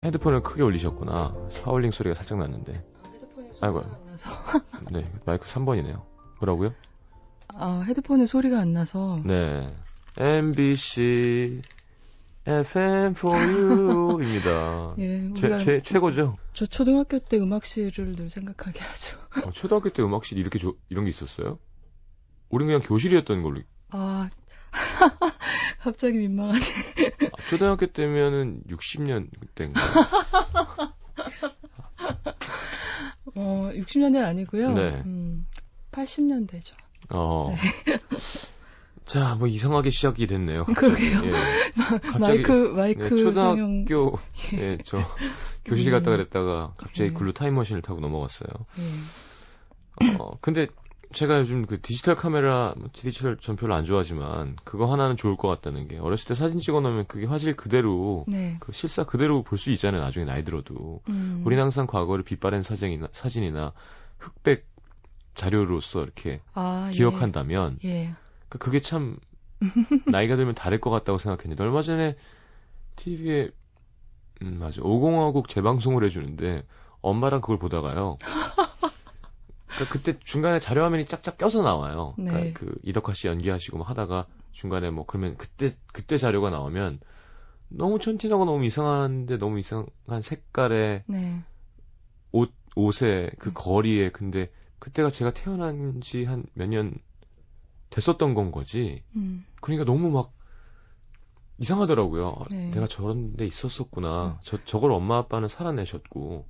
헤드폰을 크게 올리셨구나. 하울링 소리가 살짝 났는데. 헤드폰에 소리가 아이고. 안 나서. 네, 마이크 3번이네요. 뭐라고요? 헤드폰에 소리가 안 나서. 네. MBC FM for you입니다. 예, 최고죠? 저 초등학교 때 음악실을 늘 생각하게 하죠. 초등학교 때 음악실 이런 게 있었어요? 우린 그냥 교실이었던 걸로. 갑자기 민망하네. 초등학교 때면은 60년 때인가? 60년대 아니고요. 네. 80년대죠. 네. 자, 뭐 이상하게 시작이 됐네요. 그러게요. 예. 갑자기, 마이크 초등학교 저 교실 갔다 그랬다가 갑자기 글로 타임머신을 타고 넘어갔어요. 근데 제가 요즘 그 디지털 카메라, 디지털 전 별로 안 좋아하지만 그거 하나는 좋을 것 같다는 게, 어렸을 때 사진 찍어놓으면 그게 화질 그대로, 그 실사 그대로 볼 수 있잖아요. 나중에 나이 들어도. 우리는 항상 과거를 빛바랜 사진이나 흑백 자료로서 이렇게 기억한다면, 그게 참 나이가 들면 다를 것 같다고 생각했는데, 얼마 전에 TV에 505국 재방송을 해주는데 엄마랑 그걸 보다가요. 그때 중간에 자료 화면이 짝짝 껴서 나와요. 그러니까 그 이덕화 씨 연기하시고 막 하다가 중간에 뭐 그러면 그때 자료가 나오면 너무 촌티나고 너무 이상한데, 너무 이상한 색깔의 옷에 그 거리에, 근데 그때가 제가 태어난 지 한 몇 년 됐었던 건 거지. 그러니까 너무 막 이상하더라고요. 내가 저런 데 있었었구나. 저걸 엄마 아빠는 살아내셨고.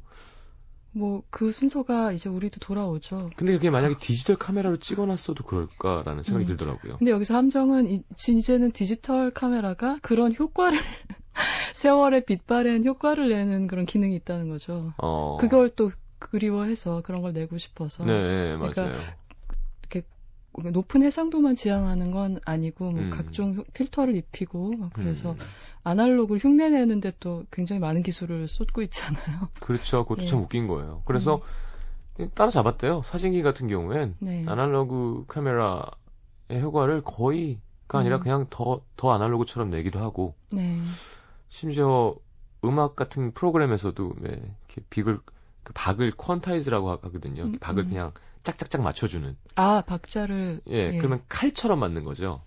뭐 그 순서가 이제 우리도 돌아오죠. 근데 그게 만약에 디지털 카메라로 찍어놨어도 그럴까라는 생각이 들더라고요. 근데 여기서 함정은 이제는 디지털 카메라가 그런 효과를 세월의 빛바랜 효과를 내는 그런 기능이 있다는 거죠. 그걸 또 그리워해서 그런 걸 내고 싶어서. 네, 맞아요. 그러니까 이렇게 높은 해상도만 지향하는 건 아니고 뭐 각종 필터를 입히고 그래서 아날로그를 흉내내는데 또 굉장히 많은 기술을 쏟고 있잖아요. 그렇죠. 그것도 참 웃긴 거예요. 그래서 따라잡았대요. 사진기 같은 경우엔 아날로그 카메라의 효과를 거의가 아니라 그냥 더 아날로그처럼 내기도 하고, 심지어 음악 같은 프로그램에서도 이렇게 박을 퀀타이즈라고 하거든요. 박을 그냥 짝짝짝 맞춰주는. 박자를. 그러면 칼처럼 맞는 거죠.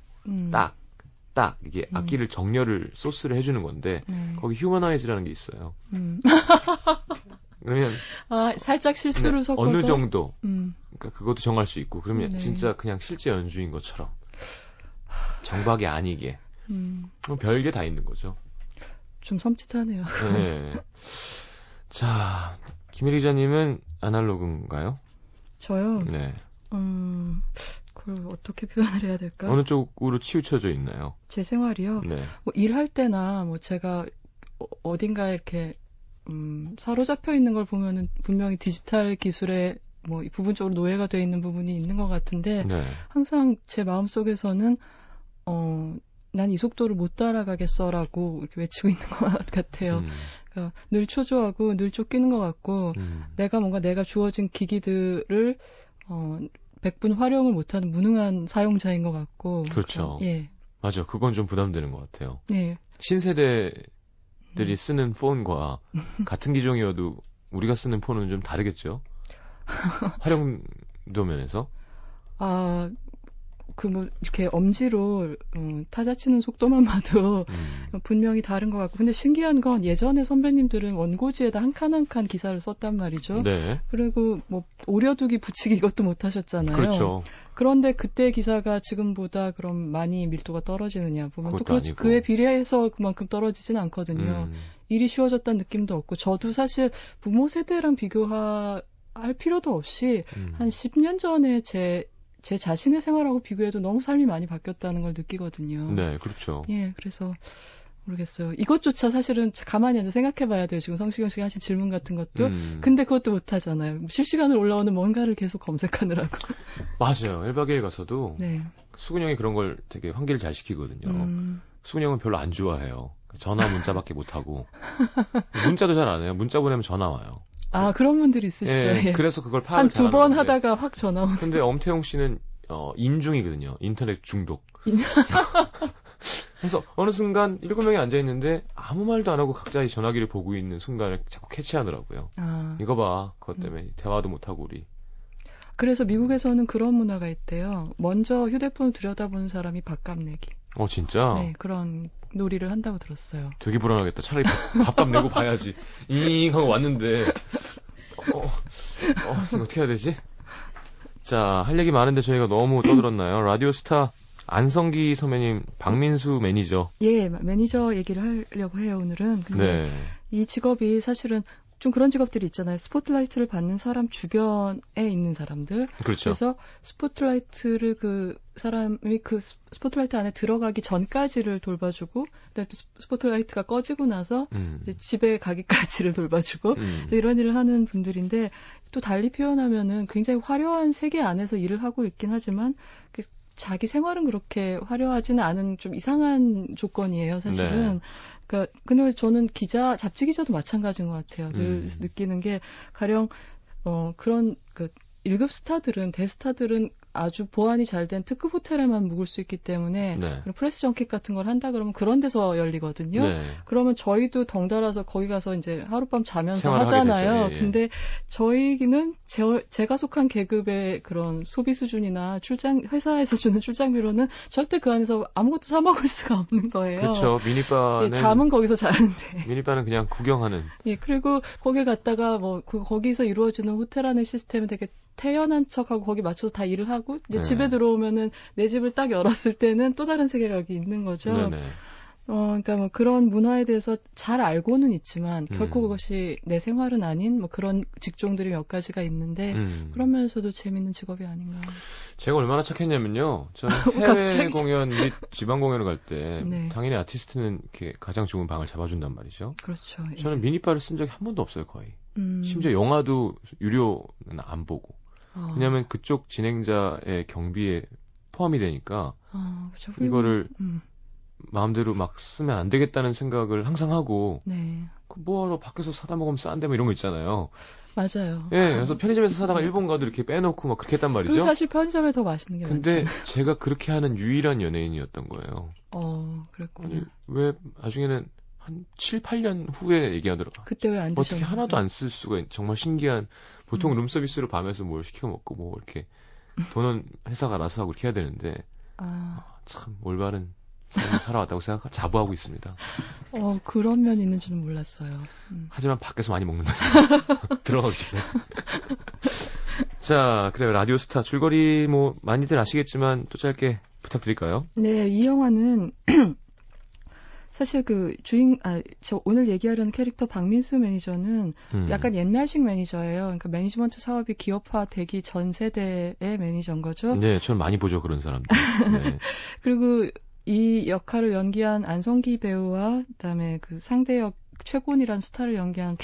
딱 이게 악기를 정렬을 소스를 해주는 건데, 거기 휴머나이즈라는 게 있어요. 그러면 살짝 실수를 섞어서 어느 정도, 그러니까 그것도 정할 수 있고, 그러면 진짜 그냥 실제 연주인 것처럼 정박이 아니게 별게 다 있는 거죠. 좀 섬찟하네요. 네. 자, 김혜리 기자님은 아날로그인가요? 저요? 네. 그걸 어떻게 표현을 해야 될까? 어느 쪽으로 치우쳐져 있나요? 제 생활이요? 네. 뭐 일할 때나 뭐 제가 어딘가에 이렇게 사로잡혀 있는 걸 보면은 분명히 디지털 기술에 뭐 부분적으로 노예가 돼 있는 부분이 있는 것 같은데, 항상 제 마음속에서는 난 이 속도를 못 따라가겠어라고 이렇게 외치고 있는 것 같아요. 그러니까 늘 초조하고 늘 쫓기는 것 같고, 내가 주어진 기기들을 100분 활용을 못하는 무능한 사용자인 것 같고. 그렇죠. 맞아. 그건 좀 부담되는 것 같아요. 신세대들이 쓰는 폰과 같은 기종이어도 우리가 쓰는 폰은 좀 다르겠죠? 활용도 면에서? 뭐 이렇게 엄지로 타자 치는 속도만 봐도 분명히 다른 것 같고, 근데 신기한 건 예전에 선배님들은 원고지에다 한 칸 한 칸 기사를 썼단 말이죠. 그리고 뭐 오려두기 붙이기 이것도 못 하셨잖아요. 그렇죠. 그런데 그때 기사가 지금보다 그럼 많이 밀도가 떨어지느냐 보면 또 그에 비례해서 그만큼 떨어지진 않거든요. 일이 쉬워졌다는 느낌도 없고, 저도 사실 부모 세대랑 비교할 필요도 없이 한 10년 전에 제 자신의 생활하고 비교해도 너무 삶이 많이 바뀌었다는 걸 느끼거든요. 네, 그렇죠. 그래서 모르겠어요. 이것조차 사실은 가만히 앉아 생각해봐야 돼요. 지금 성시경 씨가 하신 질문 같은 것도. 근데 그것도 못하잖아요. 실시간으로 올라오는 뭔가를 계속 검색하느라고. 맞아요. 1박 2일 가서도 수근 형이 그런 걸 되게 환기를 잘 시키거든요. 수근 형은 별로 안 좋아해요. 전화 문자밖에 못하고. 문자도 잘 안 해요. 문자 보내면 전화 와요. 그런 분들이 있으시죠. 그래서 그걸 파악을 한 두 번 하다가 확 전화 오는. 근데 엄태용 씨는 인중이거든요. 인터넷 중독. 그래서 어느 순간 7명이 앉아있는데 아무 말도 안 하고 각자의 전화기를 보고 있는 순간을 자꾸 캐치하더라고요. 이거 봐. 그것 때문에 대화도 못하고 우리. 그래서 미국에서는 그런 문화가 있대요. 먼저 휴대폰을 들여다보는 사람이 밥값 내기. 진짜? 네, 그런 놀이를 한다고 들었어요. 되게 불안하겠다. 차라리 밥값 내고 봐야지. 잉 하고 왔는데 이거 어떻게 해야 되지? 자, 할 얘기 많은데 저희가 너무 떠들었나요? 라디오스타 안성기 선배님, 박민수 매니저. 예, 매니저 얘기를 하려고 해요, 오늘은. 근데 네. 이 직업이 사실은 좀 그런 직업들이 있잖아요. 스포트라이트를 받는 사람 주변에 있는 사람들. 그렇죠. 그래서 스포트라이트를 그 사람이 그 스포트라이트 안에 들어가기 전까지를 돌봐주고, 그다음에 또 스포트라이트가 꺼지고 나서 이제 집에 가기까지를 돌봐주고, 이런 일을 하는 분들인데, 또 달리 표현하면은 굉장히 화려한 세계 안에서 일을 하고 있긴 하지만, 자기 생활은 그렇게 화려하지는 않은 좀 이상한 조건이에요, 사실은. 네. 그러니까 근데 저는 잡지 기자도 마찬가지인 것 같아요. 늘 느끼는 게 가령 그런 그 1급 스타들은 대스타들은 아주 보안이 잘 된 특급 호텔에만 묵을 수 있기 때문에 네. 프레스 정켓 같은 걸 한다 그러면 그런 데서 열리거든요. 네. 그러면 저희도 덩달아서 거기 가서 이제 하룻밤 자면서 하잖아요. 예. 근데 저희는 제가 속한 계급의 그런 소비 수준이나 회사에서 주는 출장비로는 절대 그 안에서 아무것도 사 먹을 수가 없는 거예요. 그렇죠. 미니바는 잠은 거기서 자는데. 미니바는 그냥 구경하는. 예, 그리고 거기 갔다가 거기서 이루어지는 호텔 안의 시스템은 되게 태연한 척하고 거기 맞춰서 다 일을 하고 이제 집에 들어오면은 내 집을 딱 열었을 때는 또 다른 세계가 있는 거죠. 네네. 그러니까 그런 문화에 대해서 잘 알고는 있지만 결코 그것이 내 생활은 아닌 그런 직종들이 몇 가지가 있는데 그러면서도 재밌는 직업이 아닌가. 제가 얼마나 착했냐면요. 저는 해외 공연 및 지방 공연을 갈 때 네. 당연히 아티스트는 이렇게 가장 좋은 방을 잡아준단 말이죠. 그렇죠. 저는 미니바를 쓴 적이 한 번도 없어요, 거의. 심지어 영화도 유료는 안 보고. 왜냐하면 그쪽 진행자의 경비에 포함이 되니까 그렇죠. 이거를 마음대로 막 쓰면 안 되겠다는 생각을 항상 하고 네. 뭐하러 밖에서 사다 먹으면 싼데 이런 거 있잖아요. 맞아요. 예, 그래서 편의점에서 사다가 일본 가도 이렇게 빼놓고 막 그렇게 했단 말이죠. 사실 편의점에 더 맛있는 게 많지. 근데 제가 그렇게 하는 유일한 연예인이었던 거예요. 그랬군요. 아니, 왜 나중에는 한 7, 8년 후에 얘기하더라고요. 그때 왜 안 드셨나요? 어떻게 하나도 안 쓸 수가 정말 신기한. 보통 룸서비스로 밤에서 뭘 시켜 먹고 이렇게 돈은 회사가 알아서 하고 이렇게 해야 되는데 참 올바른 삶을 살아왔다고 자부하고 있습니다. 그런 면이 있는 줄은 몰랐어요. 하지만 밖에서 많이 먹는다. 들어가기 전에. 자, 그래요. 라디오스타 줄거리 많이들 아시겠지만 또 짧게 부탁드릴까요? 네, 이 영화는 사실 저 오늘 얘기하려는 캐릭터 박민수 매니저는 약간 옛날식 매니저예요. 그러니까 매니지먼트 사업이 기업화되기 전 세대의 매니저인 거죠. 네, 저는 많이 보죠, 그런 사람들. 네. 그리고 이 역할을 연기한 안성기 배우와 그다음에 그 상대역 최곤이란 스타를 연기한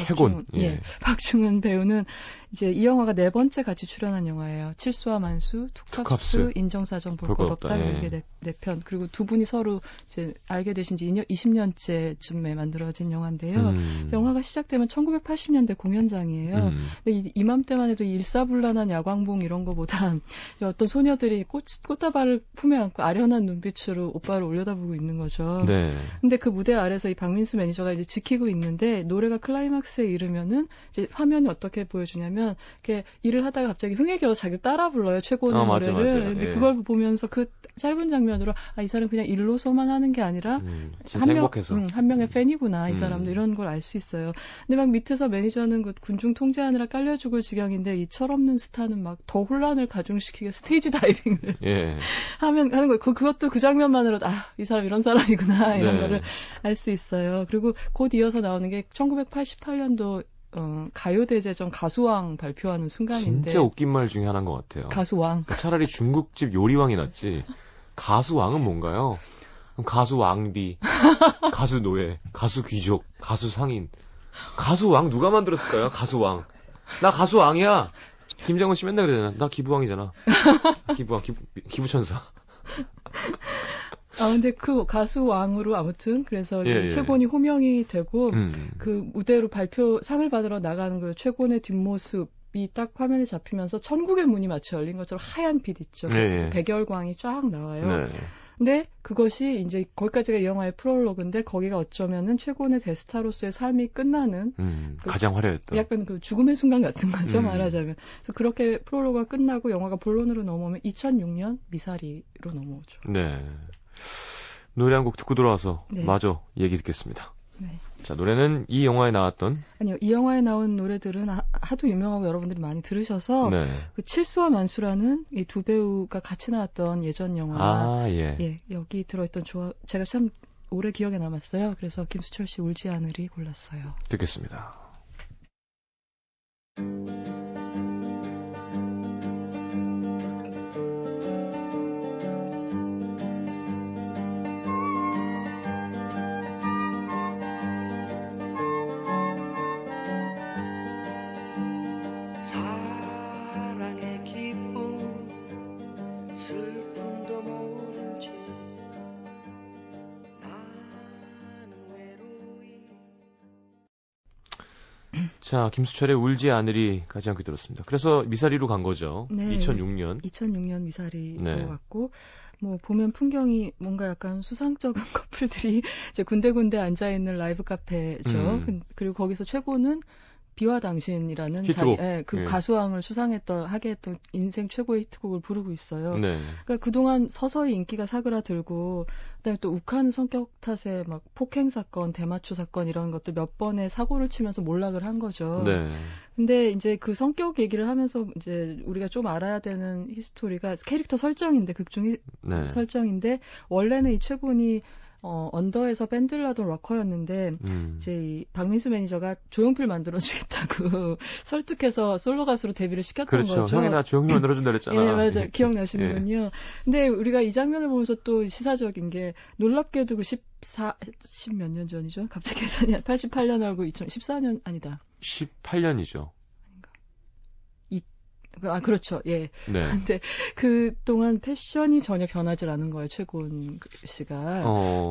박중은 배우는 이제 이 영화가 4번째 같이 출연한 영화예요. 칠수와 만수, 투캅스, 인정사정 볼 것 없다. 이게 4편. 그리고 두 분이 서로 이제 알게 되신 지 20년째쯤에 만들어진 영화인데요. 영화가 시작되면 1980년대 공연장이에요. 근데 이맘때만 해도 일사불란한 야광봉 이런 거보다 어떤 소녀들이 꽃다발을 품에 안고 아련한 눈빛으로 오빠를 올려다보고 있는 거죠. 네. 근데 그 무대 아래서 이 박민수 매니저가 이제 지키고 있는데 노래가 클라이막스에 이르면은 이제 화면이 어떻게 보여주냐면 이렇게 일을 하다가 갑자기 흥에 겨워 자기를 따라 불러요. 최고의 노래를. 맞아. 근데 그걸 보면서 그 짧은 장면으로 이 사람 그냥 일로서만 하는 게 아니라 한 명의 팬이구나 이 사람도 이런 걸 알 수 있어요. 근데 막 밑에서 매니저는 그 군중 통제하느라 깔려 죽을 지경인데 이 철없는 스타는 막 더 혼란을 가중시키게 스테이지 다이빙을 하는 거예요. 그것도 그 장면만으로도 이 사람 이런 사람이구나 이런 거를 알 수 있어요. 그리고 곧 이어서 나오는 게 1988년도 가요대제전 가수왕 발표하는 순간인데 진짜 웃긴 말 중에 하나인 것 같아요. 가수왕. 차라리 중국집 요리왕이 낫지. 가수왕은 뭔가요? 그럼 가수 왕비, 가수 노예, 가수 귀족, 가수 상인. 가수왕 누가 만들었을까요? 가수왕. 나 가수왕이야. 김장훈 씨 맨날 그러잖아. 나 기부왕이잖아. 기부왕, 기부천사. 근데 그 가수왕으로 아무튼 그래서 최곤이 호명이 되고 그 무대로 상을 받으러 나가는 그 최곤의 뒷모습이 딱 화면에 잡히면서 천국의 문이 마치 열린 것처럼 하얀 빛 있죠. 백열광이 쫙 나와요. 근데 그것이 이제 거기까지가 이 영화의 프롤로그인데 거기가 어쩌면은 최고의 대스타로서의 삶이 끝나는 가장 화려했던 약간 그 죽음의 순간 같은 거죠 말하자면. 그래서 그렇게 프롤로그가 끝나고 영화가 본론으로 넘어오면 2006년 미사리로 넘어오죠. 네. 노래 한 곡 듣고 돌아와서 네. 마저 얘기 듣겠습니다. 네. 자, 노래는 이 영화에 나왔던 아니요. 이 영화에 나온 노래들은 하도 유명하고 여러분들이 많이 들으셔서 네. 그 칠수와 만수라는 이 두 배우가 같이 나왔던 예전 영화 예, 여기 들어있던 제가 참 오래 기억에 남았어요. 그래서 김수철 씨 울지 않으리 골랐어요. 듣겠습니다. 자, 김수철의 울지 않으리 가지 않고 들었습니다. 그래서 미사리로 간 거죠. 네, 2006년 미사리로 네. 갔고 뭐 보면 풍경이 뭔가 약간 수상쩍은 커플들이 이제 군데군데 앉아 있는 라이브 카페죠. 그리고 거기서 최고는 비와 당신이라는 그 가수왕을 하게 했던 인생 최고의 히트곡을 부르고 있어요. 네. 그러니까 그동안 서서히 인기가 사그라들고 그다음에 또 욱하는 성격 탓에 막 폭행 사건, 대마초 사건 이런 것들 몇 번의 사고를 치면서 몰락을 한 거죠. 네. 근데 이제 그 성격 얘기를 하면서 이제 우리가 좀 알아야 되는 히스토리가 캐릭터 설정인데 극중 네. 설정인데 원래는 이 최군이 언더에서 밴드를 하던 락커였는데, 이제 이 박민수 매니저가 조용필 만들어주겠다고 설득해서 솔로 가수로 데뷔를 시켰던 그렇죠. 거죠. 형이나 조용필 만들어준다 그랬잖아. 예, 맞아요. 기억나시는군요. 예. 근데 우리가 이 장면을 보면서 또 시사적인 게, 놀랍게도 그 10 몇 년 전이죠? 갑자기 계산이 88년하고 2014년, 아니다. 18년이죠. 그렇죠. 예. 네. 근데 그동안 패션이 전혀 변하지 않은 거예요, 최군 씨가.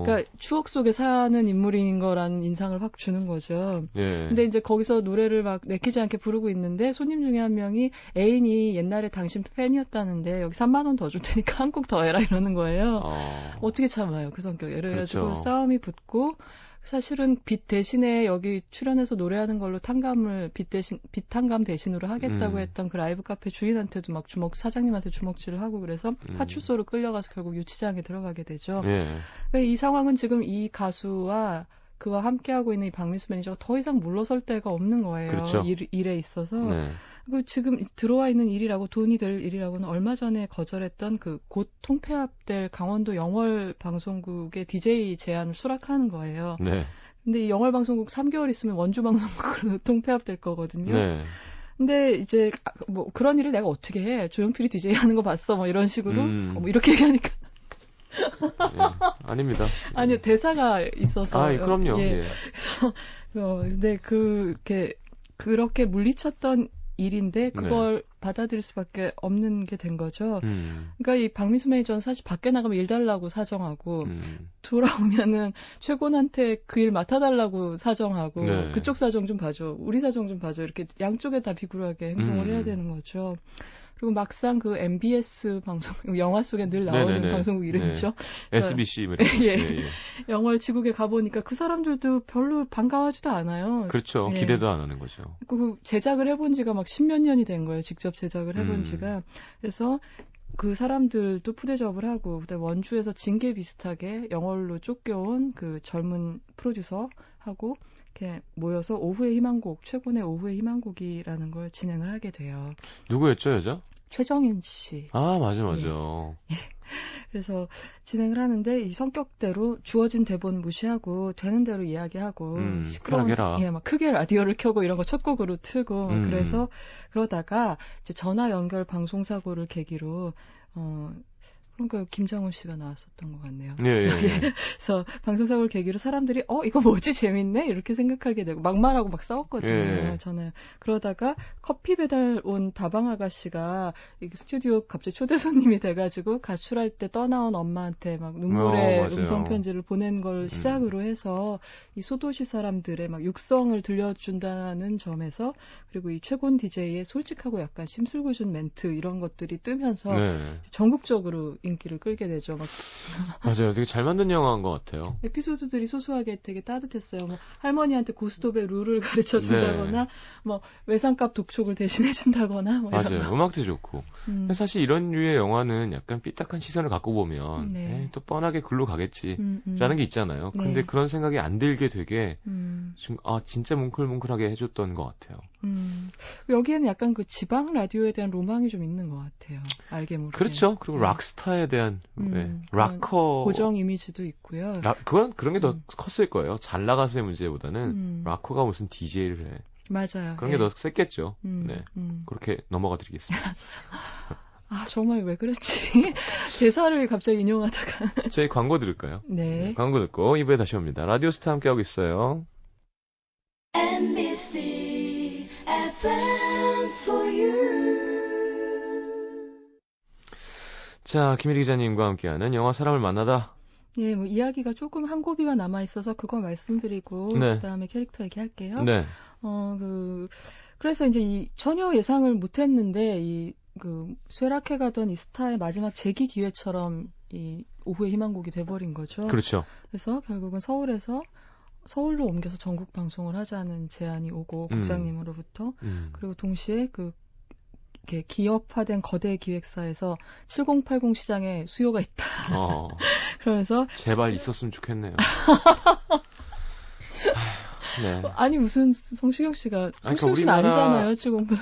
그러니까 추억 속에 사는 인물인 거라는 인상을 확 주는 거죠. 예. 근데 이제 거기서 노래를 막 내키지 않게 부르고 있는데 손님 중에 한 명이 애인이 옛날에 당신 팬이었다는데 여기 3만 원 더 줄 테니까 한 곡 더 해라 이러는 거예요. 어떻게 참아요, 그 성격. 예를 들어서 그렇죠. 싸움이 붙고 사실은 빚 대신에 여기 출연해서 노래하는 걸로 빚 탕감 대신으로 하겠다고 했던 그 라이브 카페 주인한테도 막 사장님한테 주먹질을 하고 그래서 파출소로 끌려가서 결국 유치장에 들어가게 되죠. 예. 그러니까 이 상황은 지금 이 가수와 그와 함께하고 있는 이 박민수 매니저가 더 이상 물러설 데가 없는 거예요. 그렇죠. 일에 있어서. 네. 그리고 지금 들어와 있는 일이라고 돈이 될 일이라고는 얼마 전에 거절했던 그 곧 통폐합될 강원도 영월 방송국의 DJ 제안을 수락하는 거예요. 네. 근데 이 영월 방송국 3개월 있으면 원주 방송국으로 통폐합될 거거든요. 네. 근데 이제 뭐 그런 일을 내가 어떻게 해? 조용필이 DJ 하는 거 봤어? 뭐 이런 식으로 뭐 이렇게 얘기하니까. 예, 아닙니다. 아니요, 대사가 있어서. 그럼요. 예. 예. 그래서 근데 그렇게 물리쳤던 일인데 그걸 받아들일 수밖에 없는 게 된 거죠. 그러니까 이 박민수 매니저는 사실 밖에 나가면 일 달라고 사정하고 돌아오면은 최곤한테 그 일 맡아달라고 사정하고 네. 그쪽 사정 좀 봐줘, 우리 사정 좀 봐줘 이렇게 양쪽에 다 비굴하게 행동을 해야 되는 거죠. 그리고 막상 그 MBS 방송, 영화 속에 늘 나오는 네네네. 방송국 이름이죠. 네. SBC. 예. 예. 영월 지국에 가보니까 그 사람들도 별로 반가워하지도 않아요. 그렇죠. 예. 기대도 안 하는 거죠. 그 제작을 해본 지가 막 10몇 년이 된 거예요. 직접 제작을 해본 지가. 그래서 그 사람들도 푸대접을 하고, 그다음에 원주에서 징계 비슷하게 영월로 쫓겨온 그 젊은 프로듀서하고 이렇게 모여서 오후의 희망곡, 최고의 오후의 희망곡이라는 걸 진행을 하게 돼요. 누구였죠, 여자? 최정윤 씨. 아, 맞아. 예. 그래서 진행을 하는데 이 성격대로 주어진 대본 무시하고 되는 대로 이야기하고 시끄러운 막 크게 라디오를 켜고 이런 거 첫 곡으로 틀고 그래서 그러다가 이제 전화 연결 방송 사고를 계기로 그러니까 김장훈 씨가 나왔었던 것 같네요. 예. 그래서 방송사고를 계기로 사람들이 이거 뭐지 재밌네 이렇게 생각하게 되고 막말하고 막 싸웠거든요. 예. 저는 그러다가 커피 배달 온 다방 아가씨가 스튜디오 갑자기 초대 손님이 돼가지고 가출할 때 떠나온 엄마한테 막 눈물의 음성 편지를 보낸 걸 시작으로 해서 이 소도시 사람들의 막 육성을 들려준다는 점에서 그리고 이 최곤 DJ의 솔직하고 약간 심술궂은 멘트 이런 것들이 뜨면서 전국적으로 인기를 끌게 되죠. 막 맞아요. 되게 잘 만든 영화인 것 같아요. 에피소드들이 소소하게 되게 따뜻했어요. 뭐 할머니한테 고스톱의 룰을 가르쳐준다거나, 네. 뭐 외상값 독촉을 대신해준다거나. 뭐 맞아요. 음악도 좋고. 사실 이런 류의 영화는 약간 삐딱한 시선을 갖고 보면 네. 또 뻔하게 글로 가겠지라는 게 있잖아요. 네. 근데 그런 생각이 안 들게 되게 지금 진짜 뭉클뭉클하게 해줬던 것 같아요. 여기에는 약간 그 지방 라디오에 대한 로망이 좀 있는 것 같아요. 알게 모르게. 그렇죠. 그리고 네. 락스타에 대한 락커 고정 이미지도 있고요. 그런 게 더 컸을 거예요. 잘 나가서의 문제보다는 락커가 무슨 DJ를 해. 맞아요. 그런 게 더 셌겠죠. 네. 그렇게 넘어가 드리겠습니다. 정말 왜 그랬지? 대사를 갑자기 인용하다가. 저희 광고 들을까요? 네. 광고 듣고 2부에 다시 옵니다. 라디오스타 함께하고 있어요. MBC FM for you. 자, 김일희 기자님과 함께하는 영화 사람을 만나다. 예, 뭐 이야기가 조금 한 고비가 남아 있어서 그거 말씀드리고 네. 그다음에 캐릭터 얘기할게요. 네. 그래서 이제 전혀 예상을 못했는데 쇠락해 가던 이 스타의 마지막 재기 기회처럼 이 오후의 희망곡이 돼버린 거죠. 그렇죠. 그래서 결국은 서울로 옮겨서 전국 방송을 하자는 제안이 오고 국장님으로부터 그리고 동시에 이렇게 기업화된 거대 기획사에서 7080 시장에 수요가 있다. 그러면서 제발 있었으면 좋겠네요. 네. 아니 무슨 성시경 씨가 성시경 씨는 아니잖아요. 7080.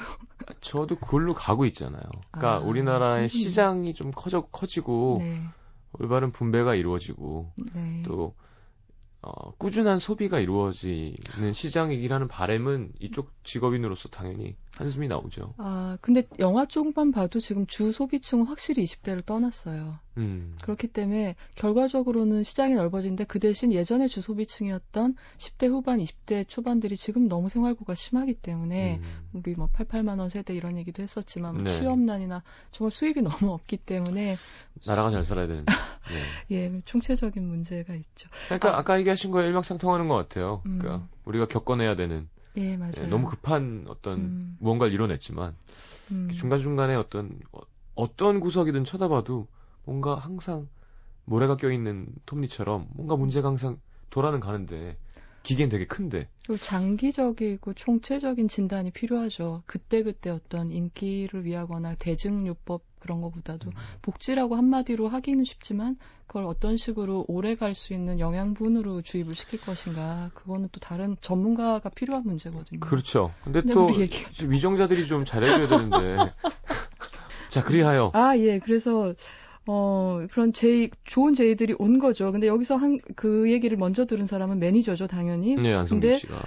저도 그걸로 가고 있잖아요. 그러니까 우리나라의 시장이 좀 커지고 네. 올바른 분배가 이루어지고 네. 또 꾸준한 소비가 이루어지는 시장이라는 바람은 이쪽 직업인으로서 당연히 한숨이 나오죠. 근데 영화 쪽만 봐도 지금 주 소비층은 확실히 20대를 떠났어요. 그렇기 때문에 결과적으로는 시장이 넓어진데 그 대신 예전에 주 소비층이었던 10대 후반, 20대 초반들이 지금 너무 생활고가 심하기 때문에 우리 뭐 88만 원 세대 이런 얘기도 했었지만 네. 취업난이나 정말 수입이 너무 없기 때문에 나라가 잘 살아야 되는데. 네. 예, 총체적인 문제가 있죠. 그러니까 아까 얘기하신 거에 일맥상통하는 것 같아요. 그러니까 우리가 겪어내야 되는 예, 맞아요. 네, 너무 급한 무언가를 이뤄냈지만 중간중간에 어떤 구석이든 쳐다봐도 뭔가 항상 모래가 껴있는 톱니처럼 뭔가 문제가 항상 돌아는 가는데 기계는 되게 큰데. 그리고 장기적이고 총체적인 진단이 필요하죠. 그때그때 어떤 인기를 위하거나 대증요법 그런 것보다도 복지라고 한마디로 하기는 쉽지만 그걸 어떤 식으로 오래 갈 수 있는 영양분으로 주입을 시킬 것인가 그거는 또 다른 전문가가 필요한 문제거든요. 그렇죠. 근데 또 위정자들이 좀 잘해줘야 되는데. 자, 그리하여. 예. 그래서 그런 좋은 제의들이 온 거죠. 근데 여기서 그 얘기를 먼저 들은 사람은 매니저죠, 당연히. 네, 안성기 씨가.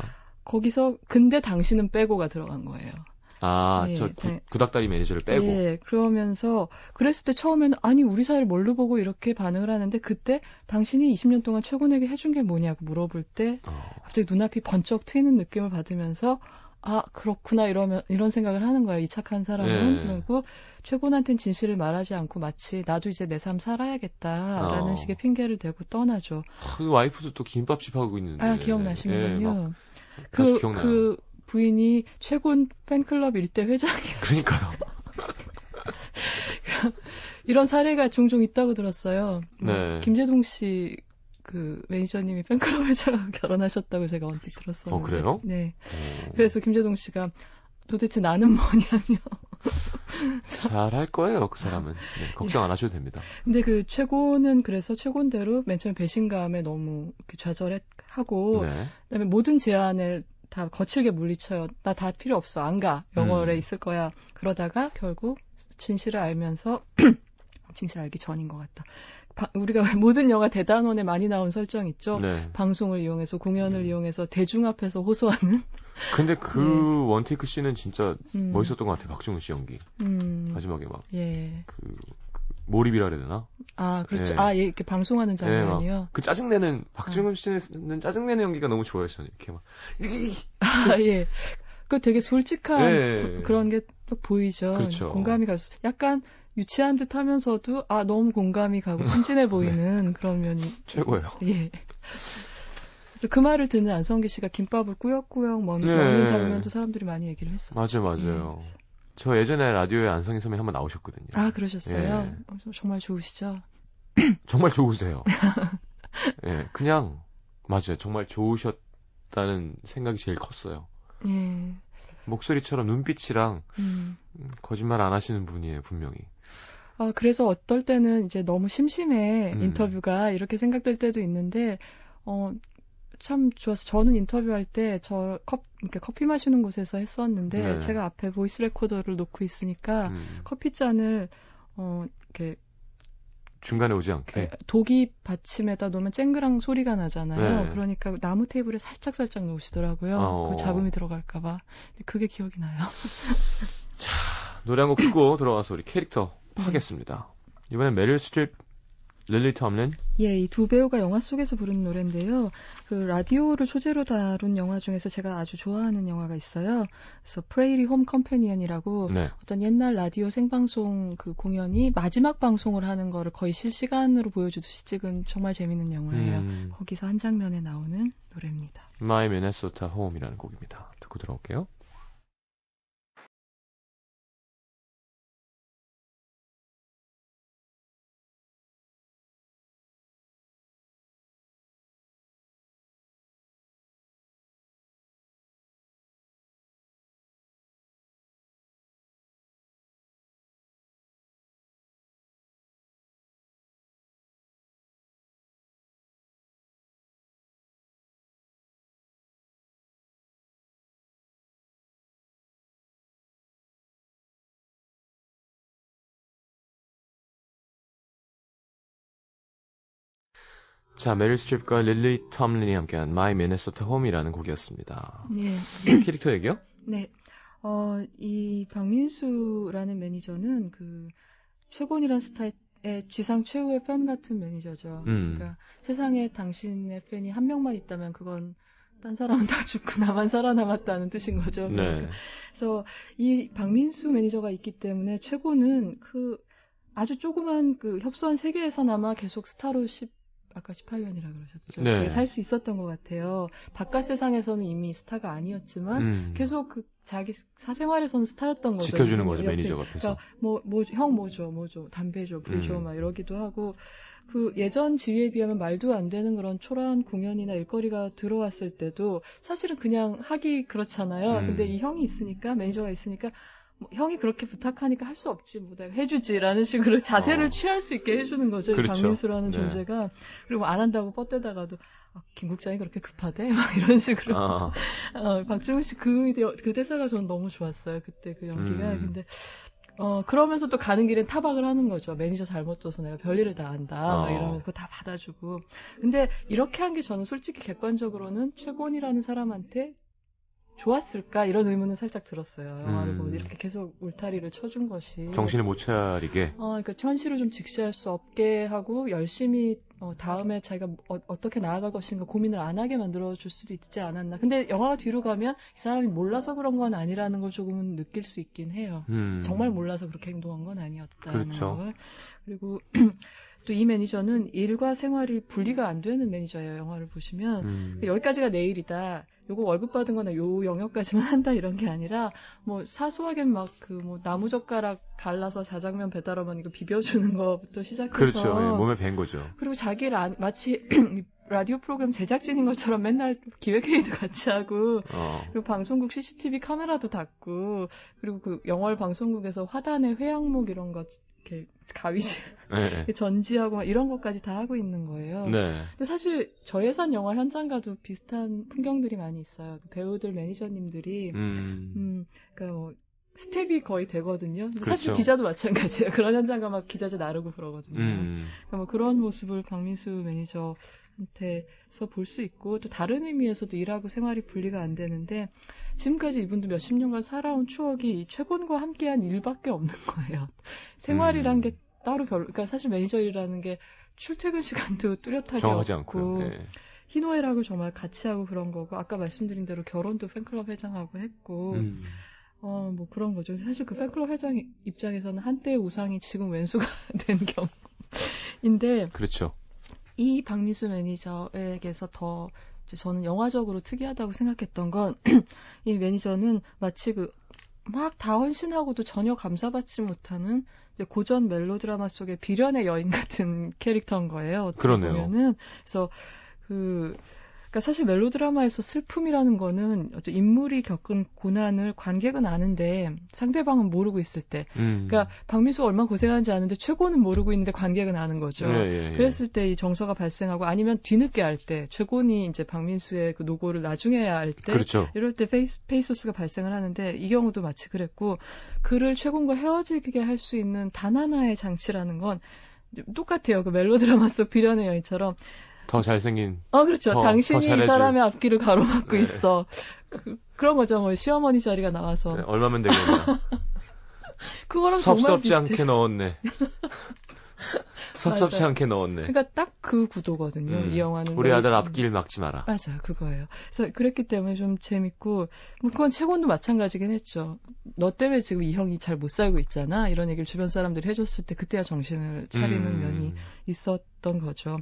거기서 근데 당신은 빼고가 들어간 거예요. 네, 저 구닥다리 매니저를 빼고. 예, 그러면서 그랬을 때 처음에는 아니 우리 사이를 뭘로 보고 이렇게 반응을 하는데 그때 당신이 20년 동안 최고에게 해준 게 뭐냐고 물어볼 때 갑자기 눈앞이 번쩍 트이는 느낌을 받으면서 그렇구나 이런 생각을 하는 거예요. 이 착한 사람은. 그리고 최고한테는 진실을 말하지 않고 마치 나도 이제 내 삶 살아야겠다라는 식의 핑계를 대고 떠나죠. 그 와이프도 또 김밥집 하고 있는데. 기억나시는군요. 그 부인이 최곤 팬클럽 일대 회장이었죠. 그러니까요. 이런 사례가 종종 있다고 들었어요. 네. 김재동 씨 그 매니저님이 팬클럽 회장하고 결혼하셨다고 제가 언뜻 들었었는데. 그래요? 네. 그래서 김재동 씨가 도대체 나는 뭐냐며. 잘할 거예요, 그 사람은. 네, 걱정 안 하셔도 됩니다. 근데 그 최고는 그래서 최고대로 맨 처음 배신감에 너무 좌절하고 네. 그다음에 모든 제안을 다 거칠게 물리쳐요. 나 다 필요 없어. 안 가. 영월에 있을 거야. 그러다가 결국 진실을 알면서 진실 알기 전인 것 같다. 우리가 모든 영화 대단원에 많이 나온 설정 있죠. 네. 방송을 이용해서 공연을 이용해서 대중 앞에서 호소하는. 근데 그 원테이크 씬은 진짜 멋있었던 것 같아요. 박중훈 씨 연기. 마지막에 막 그 몰입이라 그래야 되나? 그렇죠. 이렇게 방송하는 장면이요. 그 짜증내는 박중훈 씨는 짜증내는 연기가 너무 좋아요. 저는 이렇게 막. 예. 그 되게 솔직한 그런 게 또 보이죠. 그렇죠. 공감이 가서 약간 유치한 듯 하면서도 너무 공감이 가고 순진해 보이는 그런 면이 최고예요. 예. 그 말을 듣는 안성기 씨가 김밥을 꾸역꾸역 먹는 장면도 사람들이 많이 얘기를 했어요. 맞아요. 저 예전에 라디오에 안성희 선배님 한번 나오셨거든요. 아, 그러셨어요? 예. 정말 좋으시죠? 정말 좋으세요. 예, 그냥 맞아요. 정말 좋으셨다는 생각이 제일 컸어요. 예. 목소리처럼 눈빛이랑 거짓말 안 하시는 분이에요, 분명히. 그래서 어떨 때는 이제 너무 심심해 인터뷰가 이렇게 생각될 때도 있는데 참 좋았어. 저는 인터뷰할 때 이렇게 커피 마시는 곳에서 했었는데 네. 제가 앞에 보이스 레코더를 놓고 있으니까 커피 잔을 이렇게 중간에 오지 않게 독이 받침에다 놓으면 쨍그랑 소리가 나잖아요. 네. 그러니까 나무 테이블에 살짝 놓으시더라고요. 그 잡음이 들어갈까봐. 그게 기억이 나요. 자, 노래 한 곡 듣고 들어와서 우리 캐릭터 하겠습니다. 이번엔 메릴 스트립, 릴리 톰린. 예, 이 두 배우가 영화 속에서 부른 노래인데요. 그 라디오를 소재로 다룬 영화 중에서 제가 아주 좋아하는 영화가 있어요. 그래서 프레이리 홈 컴패니언이라고 네. 어떤 옛날 라디오 생방송 그 공연이 마지막 방송을 하는 거를 거의 실시간으로 보여주듯이 찍은 정말 재밌는 영화예요. 거기서 한 장면에 나오는 노래입니다. My Minnesota Home이라는 곡입니다. 듣고 들어올게요. 자, 메릴 스트립과 릴리 톰린이 함께한 My Minnesota Home이라는 곡이었습니다. 네. 캐릭터 얘기요? 네. 이 박민수라는 매니저는 그 최곤이란 스타의 지상 최후의 팬 같은 매니저죠. 그러니까 세상에 당신의 팬이 한 명만 있다면 그건 딴 사람은 다 죽고 나만 살아남았다는 뜻인 거죠. 네. 그래서 이 박민수 매니저가 있기 때문에 최곤은 그 아주 조그만 그 협소한 세계에서나마 계속 스타로 아까 18년이라 그러셨죠. 네. 살 수 있었던 것 같아요. 바깥 세상에서는 이미 스타가 아니었지만 계속 그 자기 사생활에서는 스타였던 거죠. 지켜주는 거죠, 매니저가 앞에서. 그러니까 형 뭐 줘, 담배 줘, 불 줘, 막 이러기도 하고 그 예전 지위에 비하면 말도 안 되는 그런 초라한 공연이나 일거리가 들어왔을 때도 사실은 그냥 하기 그렇잖아요. 근데 이 형이 있으니까 매니저가 있으니까 형이 그렇게 부탁하니까 할 수 없지, 뭐 내가 해주지라는 식으로 자세를 취할 수 있게 해주는 거죠. 그렇죠. 이 박민수라는 존재가. 그리고 안 한다고 뻗대다가도 김 국장이 그렇게 급하대? 막 이런 식으로. 박중훈 씨 그 대사가 저는 너무 좋았어요. 그때 그 연기가. 근데 그러면서 또 가는 길엔 타박을 하는 거죠. 매니저 잘못 둬서 내가 별일을 다 한다. 막 이러면서 그거 다 받아주고. 근데 이렇게 한 게 저는 솔직히 객관적으로는 최곤이라는 사람한테 좋았을까? 이런 의문은 살짝 들었어요. 영화를 보고 이렇게 계속 울타리를 쳐준 것이. 정신을 못 차리게. 그러니까 현실을 좀 직시할 수 없게 하고 열심히 다음에 자기가 어떻게 나아갈 것인가 고민을 안 하게 만들어줄 수도 있지 않았나. 근데 영화가 뒤로 가면 이 사람이 몰라서 그런 건 아니라는 걸 조금은 느낄 수 있긴 해요. 정말 몰라서 그렇게 행동한 건 아니었다는 그렇죠. 걸. 그리고 또 이 매니저는 일과 생활이 분리가 안 되는 매니저예요. 영화를 보시면. 여기까지가 내 일이다. 요거 월급 받은 거나 요 영역까지만 한다 이런 게 아니라 뭐 사소하게 막 그 뭐 나무젓가락 갈라서 자장면 배달하면 이거 비벼주는 거부터 시작해서 그렇죠. 예, 몸에 밴 거죠. 그리고 자기를 마치 라디오 프로그램 제작진인 것처럼 맨날 기획회의도 같이 하고 그리고 방송국 CCTV 카메라도 닫고 그리고 그 영월 방송국에서 화단에 회양목 이런 거 이렇게 가위질 네. 전지하고 막 이런 것까지 다 하고 있는 거예요. 네. 근데 사실 저예산 영화 현장과도 비슷한 풍경들이 많이 있어요. 배우들 매니저님들이 그러니까 뭐 스텝이 거의 되거든요. 그렇죠. 사실 기자도 마찬가지예요. 그런 현장가 막 기자재 나르고 그러거든요. 그러니까 뭐 그런 모습을 박민수 매니저한테서 볼 수 있고 또 다른 의미에서도 일하고 생활이 분리가 안 되는데 지금까지 이분도 몇십 년간 살아온 추억이 최곤과 함께한 일밖에 없는 거예요. 생활이란 게 따로 그러니까 사실 매니저 일이라는 게 출퇴근 시간도 뚜렷하게 정하지 없고 않고요. 네. 희노애락을 정말 같이 하고 그런 거고 아까 말씀드린 대로 결혼도 팬클럽 회장하고 했고 뭐 그런 거죠. 사실 그 팬클럽 회장 입장에서는 한때의 우상이 지금 왼수가 된 경우인데 그렇죠. 이 박민수 매니저에게서 더 저는 영화적으로 특이하다고 생각했던 건 이 매니저는 마치 그 막 다 헌신하고도 전혀 감사받지 못하는 이제 고전 멜로드라마 속의 비련의 여인 같은 캐릭터인 거예요. 어떻게 그러네요. 보면은. 그래서 그러니까 사실 멜로드라마에서 슬픔이라는 거는 어떤 인물이 겪은 고난을 관객은 아는데 상대방은 모르고 있을 때, 그러니까 박민수가 얼마나 고생하는지 아는데 최고는 모르고 있는데 관객은 아는 거죠. 예. 그랬을 때 이 정서가 발생하고 아니면 뒤늦게 알 때, 최고는 이제 박민수의 그 노고를 나중에 알 때, 그렇죠. 이럴 때 페이소스가 발생을 하는데 이 경우도 마치 그랬고, 그를 최고과 헤어지게 할 수 있는 단 하나의 장치라는 건 똑같아요. 그 멜로드라마 속 비련의 여인처럼. 더 잘생긴. 그렇죠. 당신이 이 사람의 앞길을 가로막고 있어. 그런 거죠. 뭐 시어머니 자리가 나와서. 네, 얼마면 되겠나. 그거랑 정말 섭섭지 비슷해. 않게 넣었네. 섭섭지 맞아요. 않게 넣었네. 그러니까 딱 그 구도거든요. 이 영화는. 우리 아들 앞길 막지 마라. 맞아요. 그거예요. 그래서 그랬기 때문에 좀 재밌고, 뭐 그건 최곤도 마찬가지긴 했죠. 너 때문에 지금 이 형이 잘 못 살고 있잖아. 이런 얘기를 주변 사람들이 해줬을 때 그때야 정신을 차리는 면이 있었던 거죠.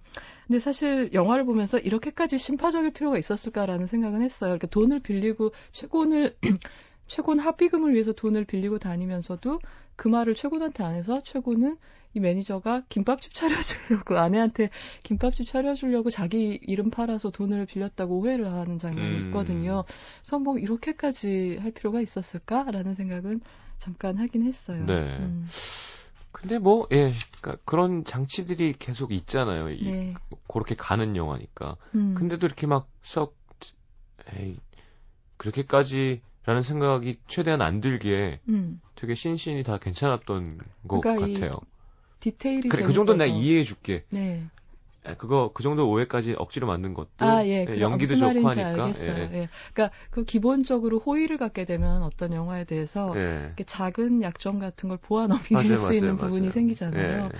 근데 사실 영화를 보면서 이렇게까지 심파적일 필요가 있었을까라는 생각은 했어요. 그러니까 돈을 빌리고 최곤 합의금을 위해서 돈을 빌리고 다니면서도 그 말을 최곤한테 안 해서 최곤은 이 매니저가 김밥집 차려주려고 아내한테 김밥집 차려주려고 자기 이름 팔아서 돈을 빌렸다고 오해를 하는 장면이 있거든요. 그래서 뭐 이렇게까지 할 필요가 있었을까라는 생각은 잠깐 하긴 했어요. 네. 근데 뭐 그러니까 그런 장치들이 계속 있잖아요. 네. 그렇게 가는 영화니까. 근데도 이렇게 막 썩 그렇게까지라는 생각이 최대한 안 들게 되게 신신이 다 괜찮았던 것 같아요. 디테일이 그래, 그 정도는 내가 이해해 줄게. 네. 그 정도 오해까지 억지로 만든 것도 연기도 무슨 좋고 말인지 하니까. 알겠어요. 예. 그러니까 그 기본적으로 호의를 갖게 되면 어떤 영화에 대해서 이렇게 작은 약점 같은 걸 보아 넘길 수 있는 부분이 생기잖아요.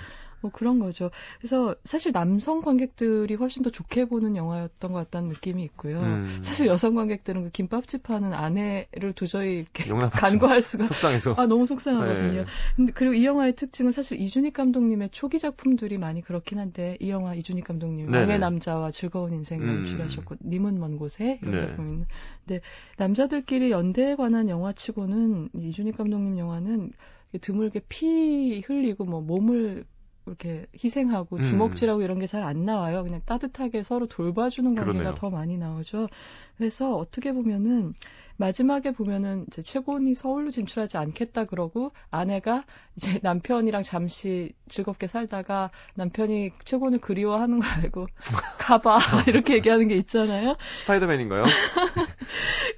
뭐 그런 거죠. 그래서 사실 남성 관객들이 훨씬 더 좋게 보는 영화였던 것 같다는 느낌이 있고요. 사실 여성 관객들은 그 김밥집 하는 아내를 도저히 이렇게 간과할 수가 속상해서 너무 속상하거든요. 근데 그리고 이 영화의 특징은 사실 이준익 감독님의 초기 작품들이 많이 그렇긴 한데 이 영화 이준익 감독님 왕의 남자와 즐거운 인생을 연출하셨고 님은 먼 곳에 이런 작품이 있는데 근데 남자들끼리 연대에 관한 영화치고는 이준익 감독님 영화는 드물게 피 흘리고 뭐 몸을 이렇게 희생하고 주먹질하고 이런 게 잘 안 나와요. 그냥 따뜻하게 서로 돌봐주는 관계가 그러네요. 더 많이 나오죠. 그래서 어떻게 보면은 마지막에 보면은 이제 최곤이 서울로 진출하지 않겠다 그러고 아내가 이제 남편이랑 잠시 즐겁게 살다가 남편이 최곤을 그리워하는 걸 알고 가봐 이렇게 얘기하는 게 있잖아요. 스파이더맨인가요?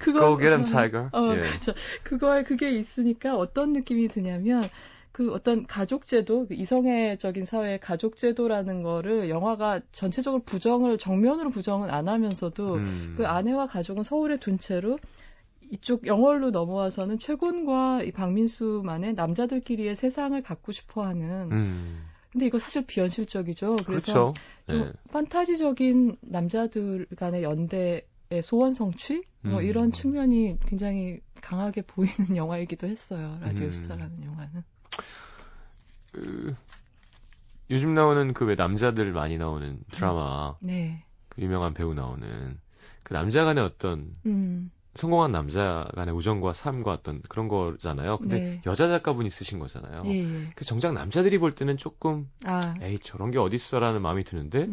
Go get him, tiger. 그렇죠. 그게 있으니까 어떤 느낌이 드냐면 그 어떤 가족제도, 이성애적인 사회의 가족제도라는 거를 영화가 전체적으로 정면으로 부정은 안 하면서도 그 아내와 가족은 서울에 둔 채로 이쪽 영월로 넘어와서는 최곤과 이 박민수만의 남자들끼리의 세상을 갖고 싶어 하는. 근데 이거 사실 비현실적이죠. 그래서 그렇죠. 좀 판타지적인 남자들 간의 연대의 소원 성취? 뭐 이런 측면이 굉장히 강하게 보이는 영화이기도 했어요. 라디오스타라는 영화는. 요즘 나오는 그 왜 남자들 많이 나오는 드라마, 그 유명한 배우 나오는 그 남자 간의 어떤 성공한 남자 간의 우정과 삶과 어떤 그런 거잖아요. 근데 여자 작가분이 쓰신 거잖아요. 그래서 정작 남자들이 볼 때는 조금 에이 저런 게 어딨어라는 마음이 드는데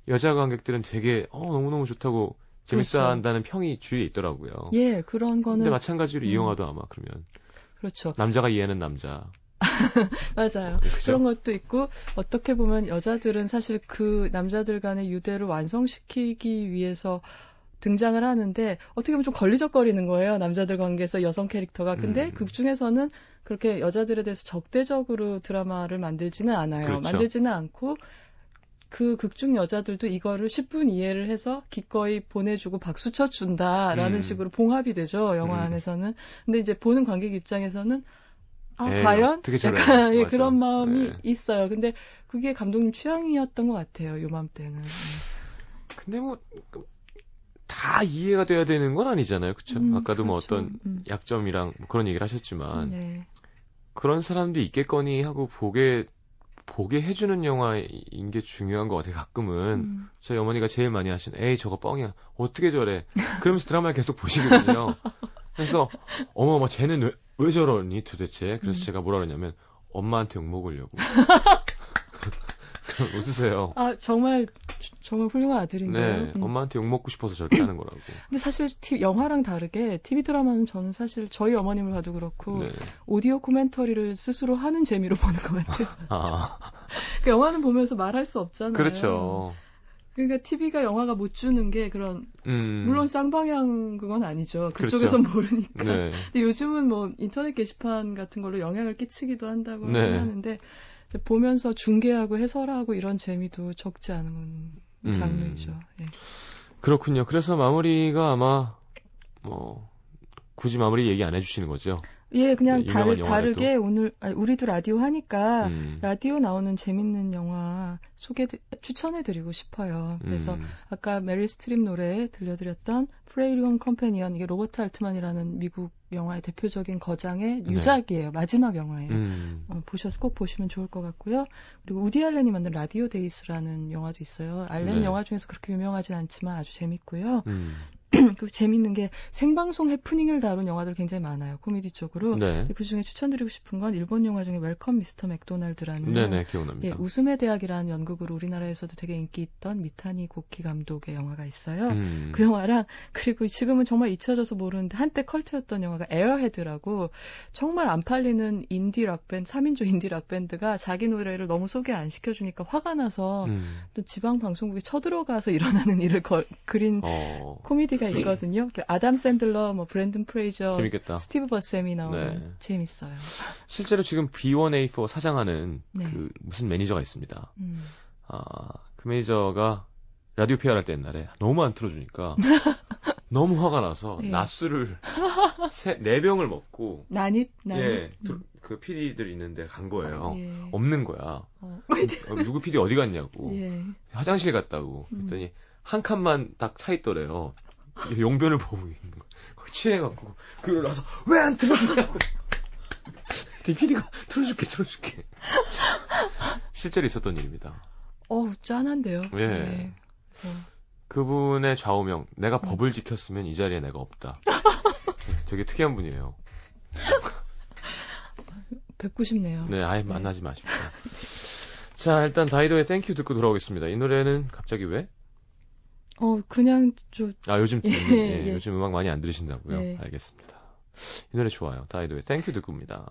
여자 관객들은 되게 너무너무 좋다고 재밌어 한다는 평이 주위에 있더라고요. 그런 거는. 근데 마찬가지로 이 영화도 아마 그러면. 그렇죠. 남자가 이해하는 남자. 맞아요. 그런 것도 있고 어떻게 보면 여자들은 사실 그 남자들 간의 유대를 완성시키기 위해서 등장을 하는데 어떻게 보면 좀 걸리적거리는 거예요. 남자들 관계에서 여성 캐릭터가. 근데 극 중에서는 그렇게 여자들에 대해서 적대적으로 드라마를 만들지는 않아요. 그렇죠. 만들지는 않고 그 극중 여자들도 이거를 10분 이해를 해서 기꺼이 보내주고 박수 쳐준다라는 식으로 봉합이 되죠. 영화 안에서는. 근데 이제 보는 관객 입장에서는 과연? 약간 그런 마음이 있어요. 근데 그게 감독님 취향이었던 것 같아요. 요맘때는. 근데 뭐 다 이해가 돼야 되는 건 아니잖아요. 그렇죠? 아까도 뭐 어떤 약점이랑 뭐 그런 얘기를 하셨지만 그런 사람도 있겠거니 하고 보게 해주는 영화인 게 중요한 것 같아요. 가끔은 저희 어머니가 제일 많이 하시는 에이 저거 뻥이야. 어떻게 저래. 그러면서 드라마를 계속 보시거든요. 그래서 어머 쟤는 왜 저러니 도대체? 그래서 제가 뭐라 그러냐면 엄마한테 욕먹으려고. 웃으세요. 아, 정말 훌륭한 아들인데요. 네, 엄마한테 욕먹고 싶어서 저렇게 하는 거라고. 근데 사실 영화랑 다르게 TV 드라마는 저는 사실 저희 어머님을 봐도 그렇고 네. 오디오 코멘터리를 스스로 하는 재미로 보는 것 같아요. 그 영화는 보면서 말할 수 없잖아요. 그렇죠. 그러니까 TV가 영화가 못 주는 게 그런 물론 쌍방향 그건 아니죠. 그쪽에선 그렇죠. 모르니까. 네. 근데 요즘은 뭐 인터넷 게시판 같은 걸로 영향을 끼치기도 한다고 네. 하는데 보면서 중계하고 해설하고 이런 재미도 적지 않은 장르이죠. 예. 그렇군요. 그래서 마무리가 아마 뭐 굳이 마무리 얘기 안 해주시는 거죠? 예, 그냥 다르게 오늘 우리도 라디오 하니까 라디오 나오는 재밌는 영화 추천해드리고 싶어요. 그래서 아까 메릴 스트립 노래 들려드렸던 프레이리온 컴패니언 이게 로버트 알트만이라는 미국 영화의 대표적인 거장의 유작이에요. 네. 마지막 영화예요. 보셔서 꼭 보시면 좋을 것 같고요. 그리고 우디 알렌이 만든 라디오 데이스라는 영화도 있어요. 알렌 네. 영화 중에서 그렇게 유명하진 않지만 아주 재밌고요. 그 재밌는 게 생방송 해프닝을 다룬 영화들 굉장히 많아요. 코미디 쪽으로. 네. 그 중에 추천드리고 싶은 건 일본 영화 중에 웰컴 미스터 맥도날드라는 네네, 기억납니다. 예, 웃음의 대학이라는 연극으로 우리나라에서도 되게 인기 있던 미타니 고키 감독의 영화가 있어요. 그 영화랑 그리고 지금은 정말 잊혀져서 모르는데 한때 컬트였던 영화가 에어헤드라고 정말 안 팔리는 인디 락밴드 3인조 인디 락밴드가 자기 노래를 너무 소개 안 시켜주니까 화가 나서 또 지방 방송국에 쳐들어가서 일어나는 일을 그린 코미디 가 있거든요. 아담 샌들러, 뭐 브랜든 프레이저, 재밌겠다. 스티브 버셈이 나오는 네. 재밌어요. 실제로 지금 B1A4 사장하는 네. 그 무슨 매니저가 있습니다. 그 매니저가 라디오 PR 할 때 옛날에 너무 안 틀어주니까 너무 화가 나서 네. 낮술을 4병을 먹고 나닛? 예, 그 PD들 있는데 간 거예요. 예. 없는 거야. 누구 PD 어디 갔냐고. 예. 화장실 갔다고. 그랬더니 한 칸만 딱 차 있더래요. 용변을 보고 있는 거. 취해갖고 그걸 나서 왜 안 틀어주냐고. PD가 틀어줄게. 실제로 있었던 일입니다. 짠한데요. 예. 네. 그래서 그분의 좌우명. 내가 법을 지켰으면 이 자리에 내가 없다. 되게 특이한 분이에요. 뵙고 싶네요. 네, 아예 네. 만나지 마십시오. 자, 일단 다이도의 땡큐 듣고 돌아오겠습니다. 이 노래는 갑자기 왜? 그냥 요즘 요즘 음악 많이 안 들으신다고요? 예. 알겠습니다. 이 노래 좋아요. 다이도의 땡큐 듣고입니다.